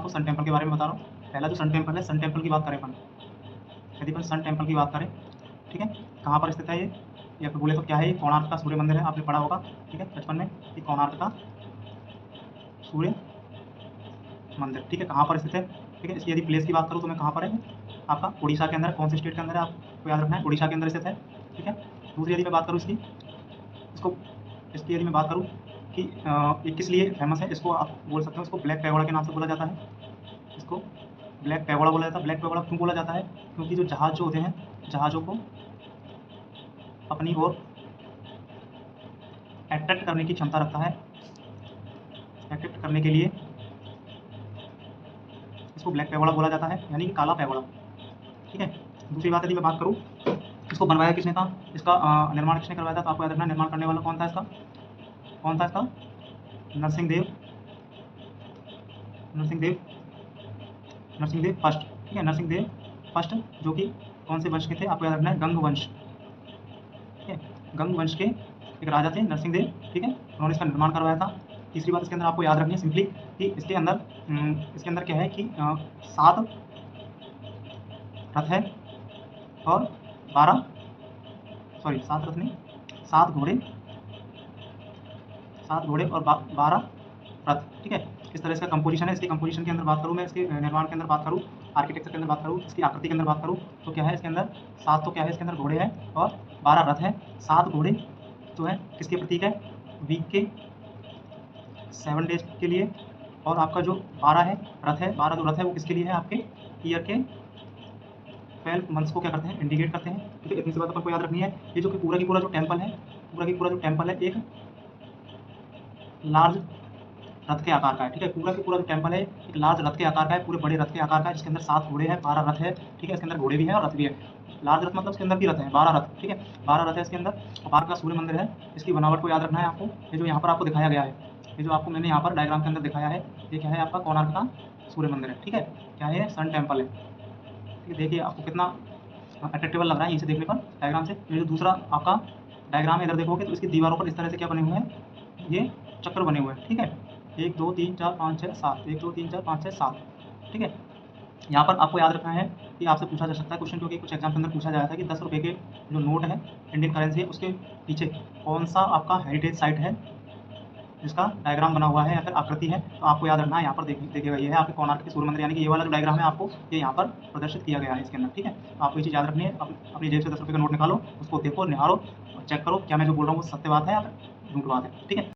आपको sun temple के बारे में बता रहा हूँ। पहला जो सन टेम्पल है, सन टेम्पल की बात करें अपन, यदि अपन सन टेम्पल की बात करें, ठीक है, कहाँ पर स्थित है ये, या फिर बोले तो क्या है, ये कोणार्क का सूर्य मंदिर है, आपने पढ़ा होगा, ठीक है, बचपन में, ये कोणार्क का सूर्य मंदिर, ठीक है, कहाँ पर स्थित है, ठीक है। इसकी यदि प्लेस की बात करूँ तो मैं कहाँ पर है, आपका उड़ीसा के अंदर, कौन से स्टेट के अंदर है आपको याद रखना है, उड़ीसा के अंदर स्थित है, ठीक है। दूसरी यदि मैं बात करूँ इसको इसकी यदि मैं बात करूँ कि ये किस लिए फेमस है, इसको आप बोल सकते हो, इसको ब्लैक पैगोडा के नाम से बोला जाता है, इसको ब्लैक पैगोडा बोला जाता है। ब्लैक पैगोडा क्यों बोला जाता है, क्योंकि जो जहाज जो होते हैं, जहाज़ों को अपनी ओर अट्रैक्ट करने की क्षमता रखता है, अट्रैक्ट करने के लिए इसको ब्लैक पैगोडा बोला जाता है, यानी कि काला पैगोडा, ठीक है। दूसरी बात यदि मैं बात करूँ, इसको बनवाया किसने था, इसका निर्माण किसने करवाया था, तो आपको याद रखना निर्माण करने वाला कौन था इसका, कौन था इसका, नरसिंहदेव, नरसिंहदेव, नरसिंहदेव फर्स्ट, ठीक है, नरसिंहदेव फर्स्ट, जो कि कौन से वंश के थे, आपको याद रखना है गंग वंश, ठीक है, गंग वंश के एक राजा थे नरसिंहदेव, ठीक है, उन्होंने इसका निर्माण करवाया था। तीसरी बात इसके अंदर आपको याद रखनी है सिंपली कि इसके अंदर क्या है कि 7 रथ है और 12, सॉरी 7 रथ नहीं, 7 घोड़े, 7 घोड़े और 12 रथ, ठीक है। इस तरह इसका कंपोजिशन है। इसके कंपोजिशन के अंदर बात करूँ मैं, इसके निर्माण के अंदर बात करूँ, आर्किटेक्चर के अंदर बात करूँ, इसकी आकृति के अंदर बात करूँ, तो क्या है इसके अंदर 7 तो क्या है इसके अंदर घोड़े हैं और 12 रथ है। 7 घोड़े जो है किसके प्रतीक है, वीक के 7 डेज के लिए, और आपका जो 12 है रथ है, 12 जो रथ है वो किसके लिए है, आपके ईयर के 12 मंथ्स को क्या करते हैं, इंडिकेट करते हैं, ठीक है। इतनी सी बात अपन को याद रखनी है। ये जो कि पूरा की पूरा जो टेम्पल है, पूरा की पूरा जो टेम्पल है एक लार्ज रथ के आकार का है, ठीक है, पूरा की पूरा जो टेम्पल है एक लार्ज रथ के आकार का है, पूरे बड़े रथ के आकार का है, जिसके अंदर 7 घोड़े हैं, 12 रथ है, ठीक है, इसके अंदर घोड़े भी हैं और रथ भी है। लार्ज रथ मतलब इसके अंदर भी रथ है, 12 रथ, ठीक है, 12 रथ है इसके अंदर। और पार्क का सूर्य मंदिर है। इसकी बनावट को याद रखना है आपको, ये जो यहाँ पर आपको दिखाया गया है, ये जो आपको मैंने यहाँ पर डायग्राम के अंदर दिखाया है, ये क्या है, आपका कोणार्क का सूर्य मंदिर है, ठीक है, क्या है, सन टेम्पल है, ठीक है। देखिए आपको कितना अट्रैक्टिवल लग रहा है इसे देखने पर डायग्राम से। ये जो दूसरा आपका डायग्राम है इधर देखोगे तो इसकी दीवारों पर इस तरह से क्या बने हुए हैं, ये चक्र बने हुए हैं, ठीक है, 1 2 3 4 5 6 7, 1 2 3 4 5 6 7, ठीक है। यहाँ पर आपको याद रखना है कि आपसे पूछा जा सकता है क्वेश्चन, क्योंकि कुछ एग्जाम के अंदर पूछा जाया था कि 10 रुपये के जो नोट है, इंडियन करेंसी है, उसके पीछे कौन सा आपका हेरिटेज साइट है जिसका डायग्राम बना हुआ है या फिर आकृति है, तो आपको याद रखना है। यहाँ पर देखिएगा ये है आपके कोणार्क के सूर्य मंदिर, यानी कि ये वाला जो डायग्राम है आपको ये यहाँ पर प्रदर्शित किया गया है इसके अंदर, ठीक है। तो आपको ये चीज़ याद रखनी है। अपनी जेब से 10 रुपये का नोट निकालो, उसको देखो, निहारो और चेक करो क्या मैं जो बोल रहा हूँ वो सत्य बात है या झूठ बात है, ठीक है।